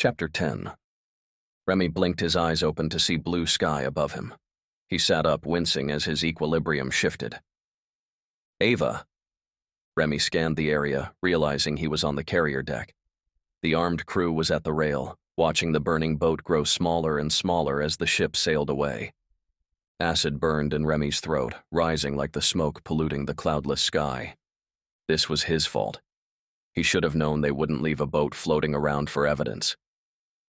Chapter 10. Remy blinked his eyes open to see blue sky above him. He sat up, wincing as his equilibrium shifted. Ava. Remy scanned the area, realizing he was on the carrier deck. The armed crew was at the rail, watching the burning boat grow smaller and smaller as the ship sailed away. Acid burned in Remy's throat, rising like the smoke polluting the cloudless sky. This was his fault. He should have known they wouldn't leave a boat floating around for evidence.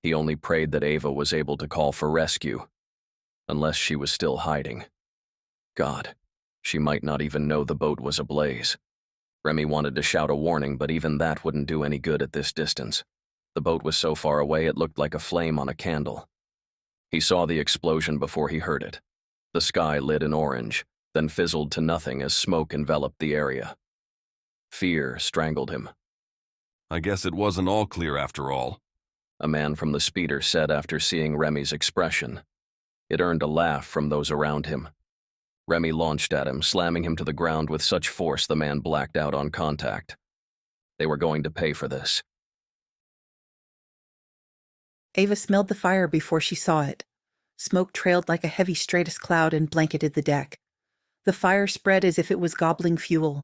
He only prayed that Ava was able to call for rescue. Unless she was still hiding. God, she might not even know the boat was ablaze. Remy wanted to shout a warning, but even that wouldn't do any good at this distance. The boat was so far away it looked like a flame on a candle. He saw the explosion before he heard it. The sky lit in orange, then fizzled to nothing as smoke enveloped the area. Fear strangled him. I guess it wasn't all clear after all, a man from the speeder said after seeing Remy's expression. It earned a laugh from those around him. Remy launched at him, slamming him to the ground with such force the man blacked out on contact. They were going to pay for this. Ava smelled the fire before she saw it. Smoke trailed like a heavy stratus cloud and blanketed the deck. The fire spread as if it was gobbling fuel.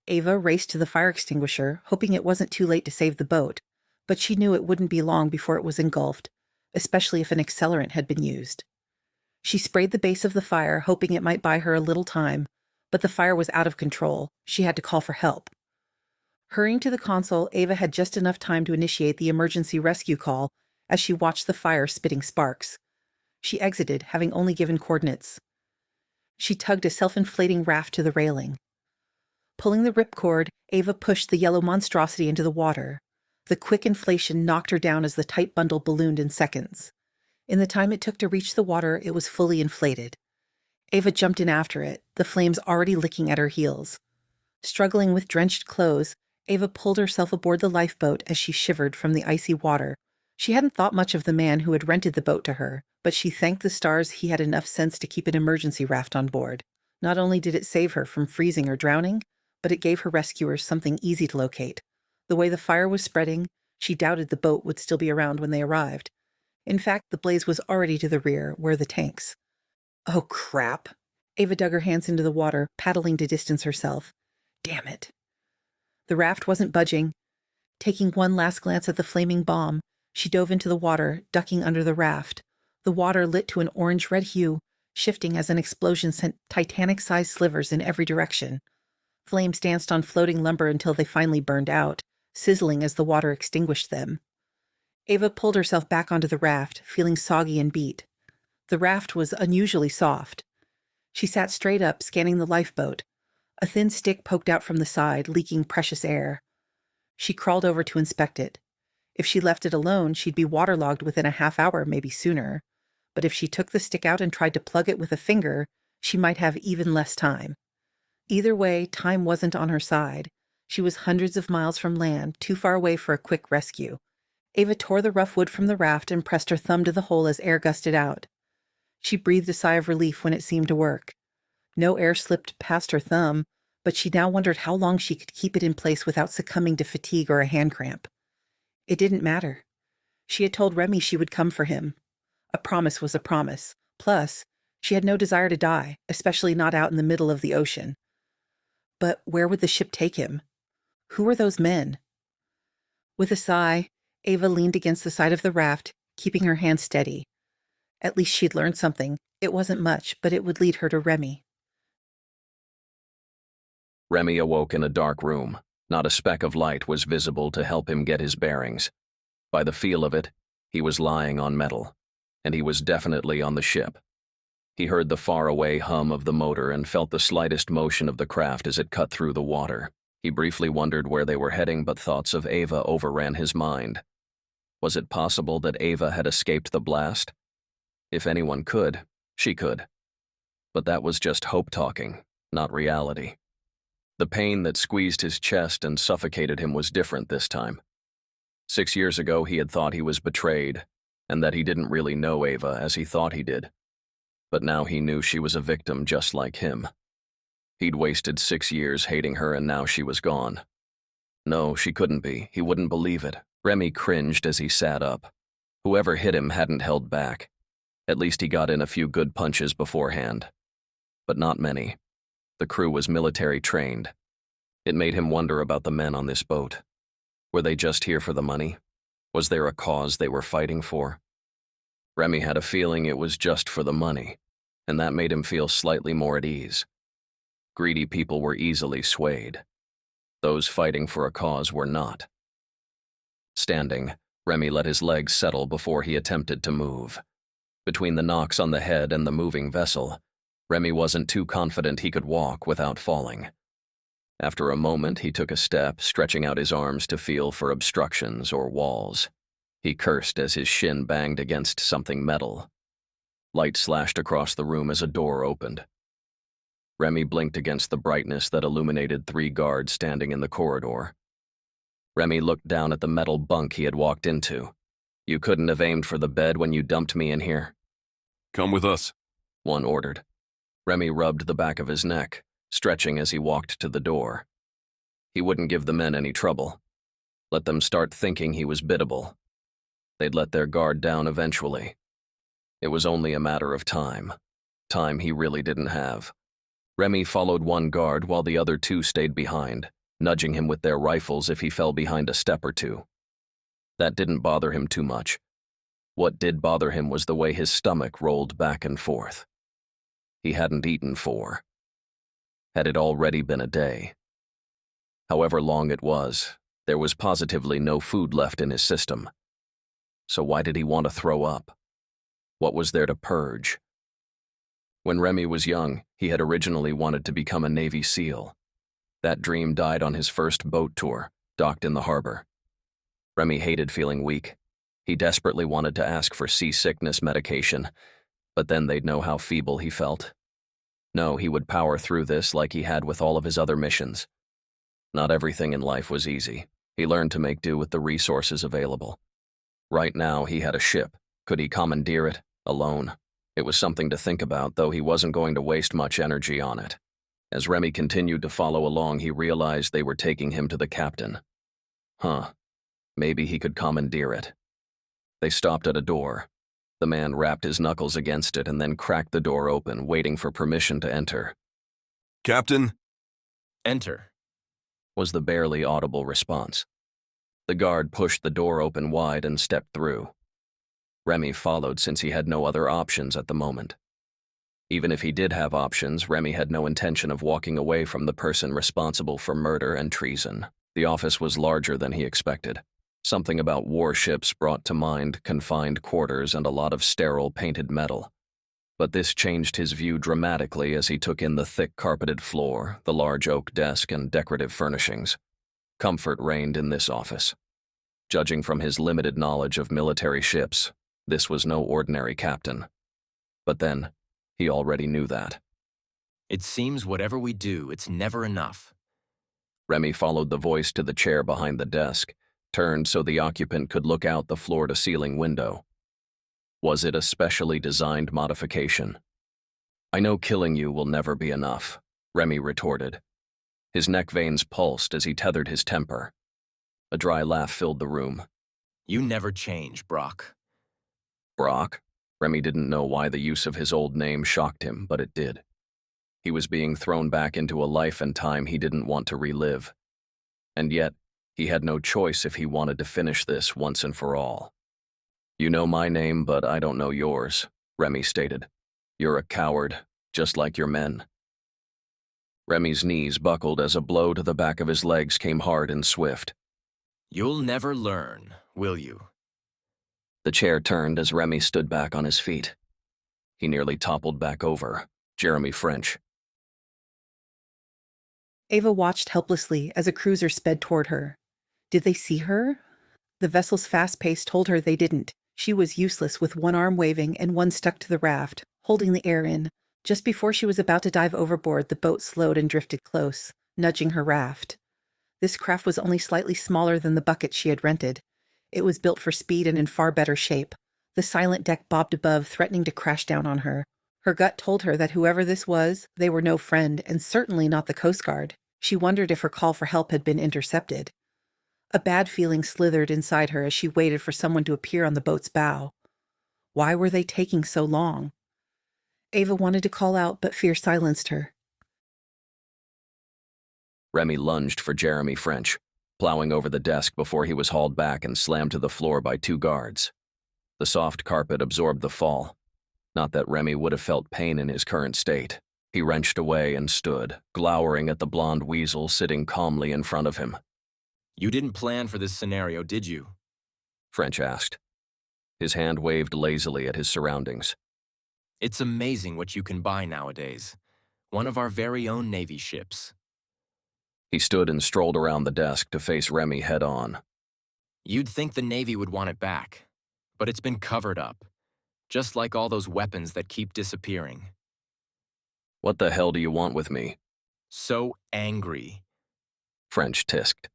Ava raced to the fire extinguisher, hoping it wasn't too late to save the boat, but she knew it wouldn't be long before it was engulfed, especially if an accelerant had been used. She sprayed the base of the fire, hoping it might buy her a little time, but the fire was out of control. She had to call for help. Hurrying to the console, Ava had just enough time to initiate the emergency rescue call as she watched the fire spitting sparks. She exited, having only given coordinates. She tugged a self-inflating raft to the railing. Pulling the ripcord, Ava pushed the yellow monstrosity into the water. The quick inflation knocked her down as the tight bundle ballooned in seconds. In the time it took to reach the water, it was fully inflated. Ava jumped in after it, the flames already licking at her heels. Struggling with drenched clothes, Ava pulled herself aboard the lifeboat as she shivered from the icy water. She hadn't thought much of the man who had rented the boat to her, but she thanked the stars he had enough sense to keep an emergency raft on board. Not only did it save her from freezing or drowning, but it gave her rescuers something easy to locate. The way the fire was spreading, she doubted the boat would still be around when they arrived. In fact, the blaze was already to the rear, where the tanks. Oh, crap. Ava dug her hands into the water, paddling to distance herself. Damn it. The raft wasn't budging. Taking one last glance at the flaming bomb, she dove into the water, ducking under the raft. The water lit to an orange-red hue, shifting as an explosion sent Titanic-sized slivers in every direction. Flames danced on floating lumber until they finally burned out, sizzling as the water extinguished them. Ava pulled herself back onto the raft, feeling soggy and beat. The raft was unusually soft. She sat straight up, scanning the lifeboat. A thin stick poked out from the side, leaking precious air. She crawled over to inspect it. If she left it alone, she'd be waterlogged within a half hour, maybe sooner. But if she took the stick out and tried to plug it with a finger, she might have even less time. Either way, time wasn't on her side. She was hundreds of miles from land, too far away for a quick rescue. Ava tore the rough wood from the raft and pressed her thumb to the hole as air gusted out. She breathed a sigh of relief when it seemed to work. No air slipped past her thumb, but she now wondered how long she could keep it in place without succumbing to fatigue or a hand cramp. It didn't matter. She had told Remy she would come for him. A promise was a promise. Plus, she had no desire to die, especially not out in the middle of the ocean. But where would the ship take him? Who were those men? With a sigh, Ava leaned against the side of the raft, keeping her hand steady. At least she'd learned something. It wasn't much, but it would lead her to Remy. Remy awoke in a dark room. Not a speck of light was visible to help him get his bearings. By the feel of it, he was lying on metal, and he was definitely on the ship. He heard the faraway hum of the motor and felt the slightest motion of the craft as it cut through the water. He briefly wondered where they were heading, but thoughts of Ava overran his mind. Was it possible that Ava had escaped the blast? If anyone could, she could. But that was just hope talking, not reality. The pain that squeezed his chest and suffocated him was different this time. 6 years ago, he had thought he was betrayed, and that he didn't really know Ava as he thought he did. But now he knew she was a victim just like him. He'd wasted 6 years hating her, and now she was gone. No, she couldn't be. He wouldn't believe it. Remy cringed as he sat up. Whoever hit him hadn't held back. At least he got in a few good punches beforehand. But not many. The crew was military trained. It made him wonder about the men on this boat. Were they just here for the money? Was there a cause they were fighting for? Remy had a feeling it was just for the money, and that made him feel slightly more at ease. Greedy people were easily swayed. Those fighting for a cause were not. Standing, Remy let his legs settle before he attempted to move. Between the knocks on the head and the moving vessel, Remy wasn't too confident he could walk without falling. After a moment, he took a step, stretching out his arms to feel for obstructions or walls. He cursed as his shin banged against something metal. Light slashed across the room as a door opened. Remy blinked against the brightness that illuminated 3 guards standing in the corridor. Remy looked down at the metal bunk he had walked into. "You couldn't have aimed for the bed when you dumped me in here?" Come with us. One ordered. Remy rubbed the back of his neck, stretching as he walked to the door. He wouldn't give the men any trouble. Let them start thinking he was biddable. They'd let their guard down eventually. It was only a matter of time. Time he really didn't have. Remy followed one guard while the other 2 stayed behind, nudging him with their rifles if he fell behind a step or 2. That didn't bother him too much. What did bother him was the way his stomach rolled back and forth. He hadn't eaten for. Had it already been a day? However long it was, there was positively no food left in his system. So why did he want to throw up? What was there to purge? When Remy was young, he had originally wanted to become a Navy SEAL. That dream died on his first boat tour, docked in the harbor. Remy hated feeling weak. He desperately wanted to ask for seasickness medication, but then they'd know how feeble he felt. No, he would power through this like he had with all of his other missions. Not everything in life was easy. He learned to make do with the resources available. Right now, he had a ship. Could he commandeer it, alone? It was something to think about, though he wasn't going to waste much energy on it. As Remy continued to follow along, he realized they were taking him to the captain. Maybe he could commandeer it. They stopped at a door. The man rapped his knuckles against it and then cracked the door open, waiting for permission to enter. Captain? Enter, Was the barely audible response. The guard pushed the door open wide and stepped through. Remy followed since he had no other options at the moment. Even if he did have options, Remy had no intention of walking away from the person responsible for murder and treason. The office was larger than he expected. Something about warships brought to mind confined quarters and a lot of sterile painted metal. But this changed his view dramatically as he took in the thick carpeted floor, the large oak desk, and decorative furnishings. Comfort reigned in this office. Judging from his limited knowledge of military ships, this was no ordinary captain. But then, he already knew that. It seems whatever we do, it's never enough. Remy followed the voice to the chair behind the desk, turned so the occupant could look out the floor-to-ceiling window. Was it a specially designed modification? "I know killing you will never be enough," Remy retorted. His neck veins pulsed as he tethered his temper. A dry laugh filled the room. You never change, Brock. Brock? Remy didn't know why the use of his old name shocked him, but it did. He was being thrown back into a life and time he didn't want to relive. And yet, he had no choice if he wanted to finish this once and for all. "You know my name, but I don't know yours," Remy stated. "You're a coward, just like your men." Remy's knees buckled as a blow to the back of his legs came hard and swift. You'll never learn, will you? The chair turned as Remy stood back on his feet. He nearly toppled back over. Jeremy French. Ava watched helplessly as a cruiser sped toward her. Did they see her? The vessel's fast pace told her they didn't. She was useless with one arm waving and one stuck to the raft, holding the air in. Just before she was about to dive overboard, the boat slowed and drifted close, nudging her raft. This craft was only slightly smaller than the bucket she had rented. It was built for speed and in far better shape. The silent deck bobbed above, threatening to crash down on her. Her gut told her that whoever this was, they were no friend, and certainly not the Coast Guard. She wondered if her call for help had been intercepted. A bad feeling slithered inside her as she waited for someone to appear on the boat's bow. Why were they taking so long? Ava wanted to call out, but fear silenced her. Remy lunged for Jeremy French, plowing over the desk before he was hauled back and slammed to the floor by 2 guards. The soft carpet absorbed the fall. Not that Remy would have felt pain in his current state. He wrenched away and stood, glowering at the blonde weasel sitting calmly in front of him. You didn't plan for this scenario, did you? French asked. His hand waved lazily at his surroundings. It's amazing what you can buy nowadays. One of our very own Navy ships. He stood and strolled around the desk to face Remy head-on. You'd think the Navy would want it back, but it's been covered up, just like all those weapons that keep disappearing. What the hell do you want with me? So angry. French tisked.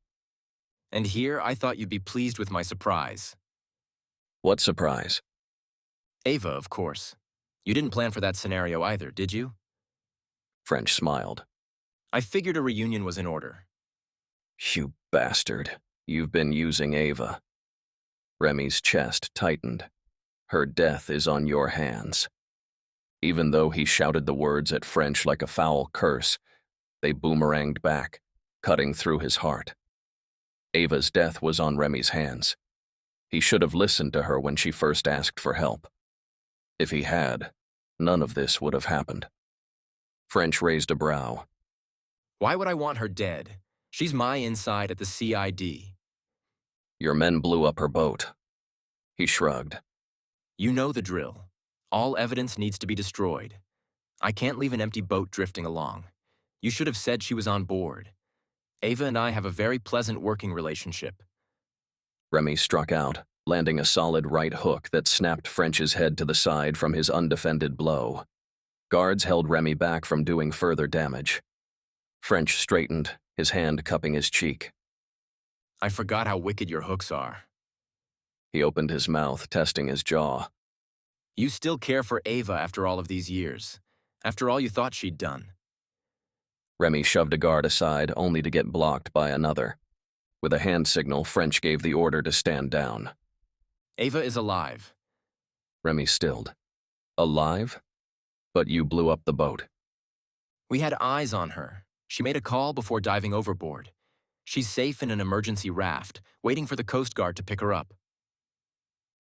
And here I thought you'd be pleased with my surprise. What surprise? Ava, of course. You didn't plan for that scenario either, did you? French smiled. I figured a reunion was in order. You bastard. You've been using Ava. Remy's chest tightened. Her death is on your hands. Even though he shouted the words at French like a foul curse, they boomeranged back, cutting through his heart. Ava's death was on Remy's hands. He should have listened to her when she first asked for help. If he had, none of this would have happened. French raised a brow. Why would I want her dead? She's my inside at the CID. Your men blew up her boat. He shrugged. You know the drill. All evidence needs to be destroyed. I can't leave an empty boat drifting along. You should have said she was on board. Ava and I have a very pleasant working relationship. Remy struck out, landing a solid right hook that snapped French's head to the side from his undefended blow. Guards held Remy back from doing further damage. French straightened, his hand cupping his cheek. I forgot how wicked your hooks are. He opened his mouth, testing his jaw. You still care for Ava after all of these years, after all you thought she'd done. Remy shoved a guard aside, only to get blocked by another. With a hand signal, French gave the order to stand down. Ava is alive. Remy stilled. Alive? But you blew up the boat. We had eyes on her. She made a call before diving overboard. She's safe in an emergency raft, waiting for the Coast Guard to pick her up.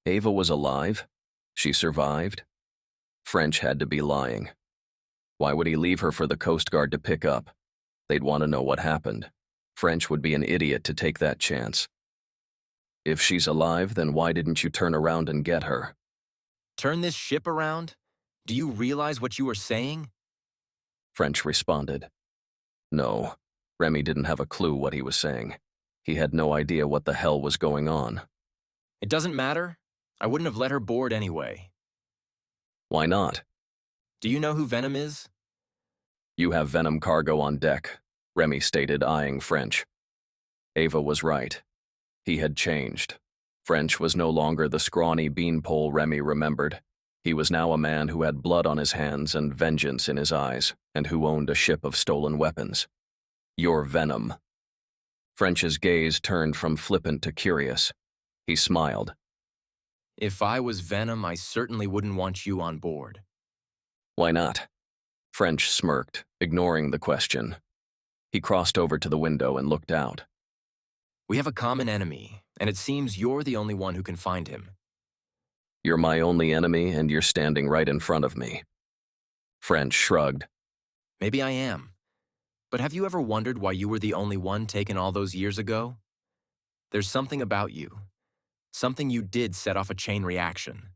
Ava was alive? She survived? French had to be lying. Why would he leave her for the Coast Guard to pick up? They'd want to know what happened. French would be an idiot to take that chance. If she's alive, then why didn't you turn around and get her? Turn this ship around? Do you realize what you are saying? French responded. No, Remy didn't have a clue what he was saying. He had no idea what the hell was going on. It doesn't matter. I wouldn't have let her board anyway. Why not? Do you know who Venom is? You have Venom cargo on deck, Remy stated, eyeing French. Ava was right. He had changed. French was no longer the scrawny beanpole Remy remembered. He was now a man who had blood on his hands and vengeance in his eyes, and who owned a ship of stolen weapons. You're Venom. French's gaze turned from flippant to curious. He smiled. If I was Venom, I certainly wouldn't want you on board. Why not? French smirked, ignoring the question. He crossed over to the window and looked out. We have a common enemy, and it seems you're the only one who can find him. You're my only enemy, and you're standing right in front of me. French shrugged. Maybe I am. But have you ever wondered why you were the only one taken all those years ago? There's something about you. Something you did set off a chain reaction.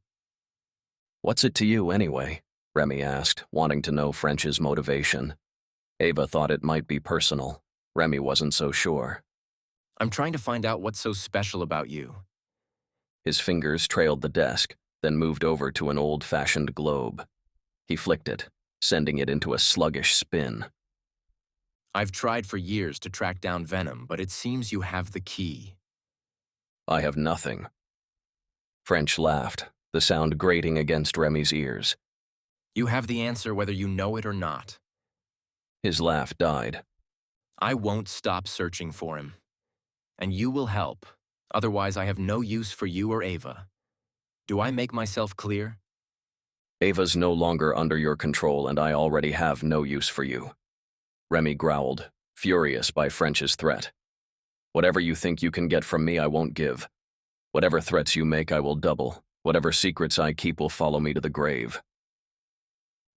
What's it to you, anyway? Remy asked, wanting to know French's motivation. Ava thought it might be personal. Remy wasn't so sure. I'm trying to find out what's so special about you. His fingers trailed the desk, then moved over to an old-fashioned globe. He flicked it, sending it into a sluggish spin. I've tried for years to track down Venom, but it seems you have the key. I have nothing. French laughed, the sound grating against Remy's ears. You have the answer whether you know it or not. His laugh died. I won't stop searching for him. and you will help. Otherwise, I have no use for you or Ava. Do I make myself clear? Ava's no longer under your control, and I already have no use for you. Remy growled, furious by French's threat. Whatever you think you can get from me, I won't give. Whatever threats you make, I will double. Whatever secrets I keep will follow me to the grave.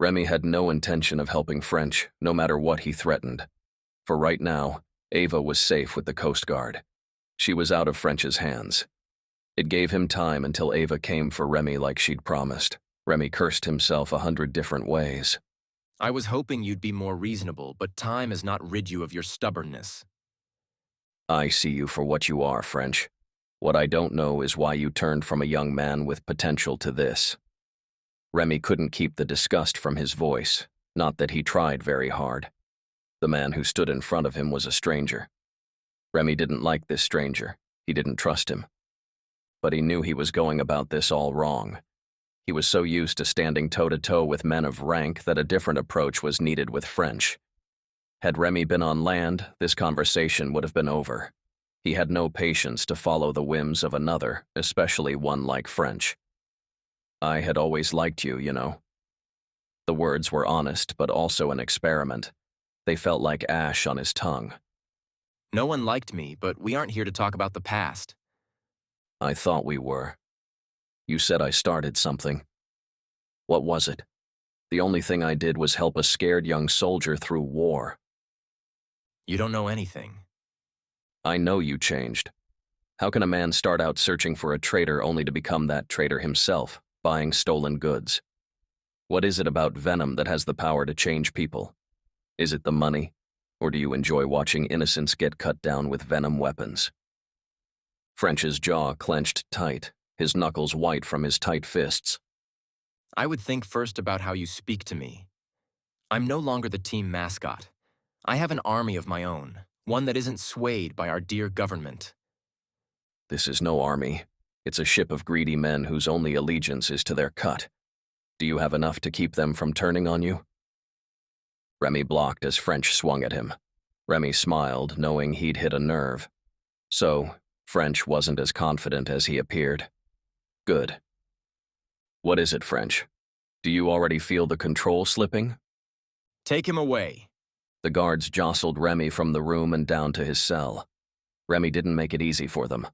Remy had no intention of helping French, no matter what he threatened. For right now, Ava was safe with the Coast Guard. She was out of French's hands. It gave him time until Ava came for Remy like she'd promised. Remy cursed himself 100 different ways. I was hoping you'd be more reasonable, but time has not rid you of your stubbornness. I see you for what you are, French. What I don't know is why you turned from a young man with potential to this. Remy couldn't keep the disgust from his voice, not that he tried very hard. The man who stood in front of him was a stranger. Remy didn't like this stranger. He didn't trust him. But he knew he was going about this all wrong. He was so used to standing toe-to-toe with men of rank that a different approach was needed with French. Had Remy been on land, this conversation would have been over. He had no patience to follow the whims of another, especially one like French. I had always liked you, you know. The words were honest, but also an experiment. They felt like ash on his tongue. No one liked me, but we aren't here to talk about the past. I thought we were. You said I started something. What was it? The only thing I did was help a scared young soldier through war. You don't know anything. I know you changed. How can a man start out searching for a traitor only to become that traitor himself, buying stolen goods? What is it about venom that has the power to change people? Is it the money, or do you enjoy watching innocents get cut down with venom weapons? French's jaw clenched tight, his knuckles white from his tight fists. I would think first about how you speak to me. I'm no longer the team mascot. I have an army of my own, one that isn't swayed by our dear government. This is no army. It's a ship of greedy men whose only allegiance is to their cut. Do you have enough to keep them from turning on you? Remy blocked as French swung at him. Remy smiled, knowing he'd hit a nerve. So, French wasn't as confident as he appeared. Good. What is it, French? Do you already feel the control slipping? Take him away. The guards jostled Remy from the room and down to his cell. Remy didn't make it easy for them.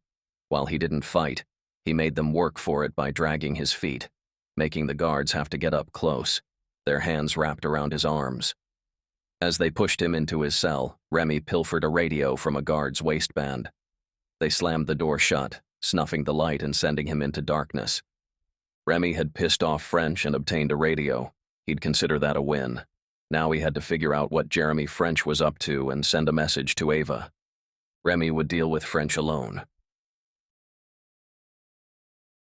While he didn't fight, he made them work for it by dragging his feet, making the guards have to get up close, their hands wrapped around his arms. As they pushed him into his cell, Remy pilfered a radio from a guard's waistband. They slammed the door shut, snuffing the light and sending him into darkness. Remy had pissed off French and obtained a radio. He'd consider that a win. Now he had to figure out what Jeremy French was up to and send a message to Ava. Remy would deal with French alone.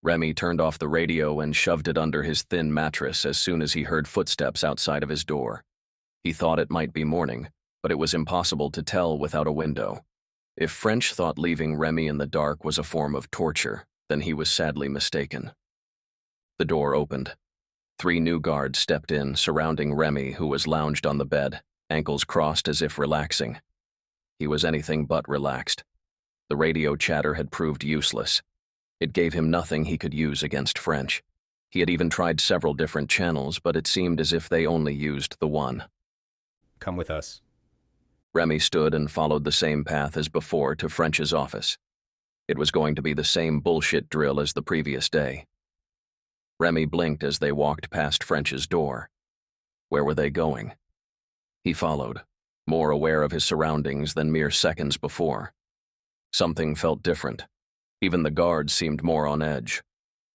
Remy turned off the radio and shoved it under his thin mattress as soon as he heard footsteps outside of his door. He thought it might be morning, but it was impossible to tell without a window. If French thought leaving Remy in the dark was a form of torture, then he was sadly mistaken. The door opened. 3 new guards stepped in, surrounding Remy, who was lounged on the bed, ankles crossed as if relaxing. He was anything but relaxed. The radio chatter had proved useless. It gave him nothing he could use against French. He had even tried several different channels, but it seemed as if they only used the one. Come with us. Remy stood and followed the same path as before to French's office. It was going to be the same bullshit drill as the previous day. Remy blinked as they walked past French's door. Where were they going? He followed, more aware of his surroundings than mere seconds before. Something felt different. Even the guards seemed more on edge.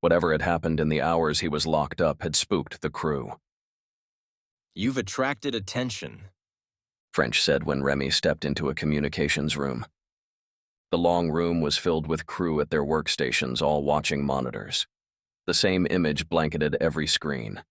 Whatever had happened in the hours he was locked up had spooked the crew. You've attracted attention, French said when Remy stepped into a communications room. The long room was filled with crew at their workstations, all watching monitors. The same image blanketed every screen.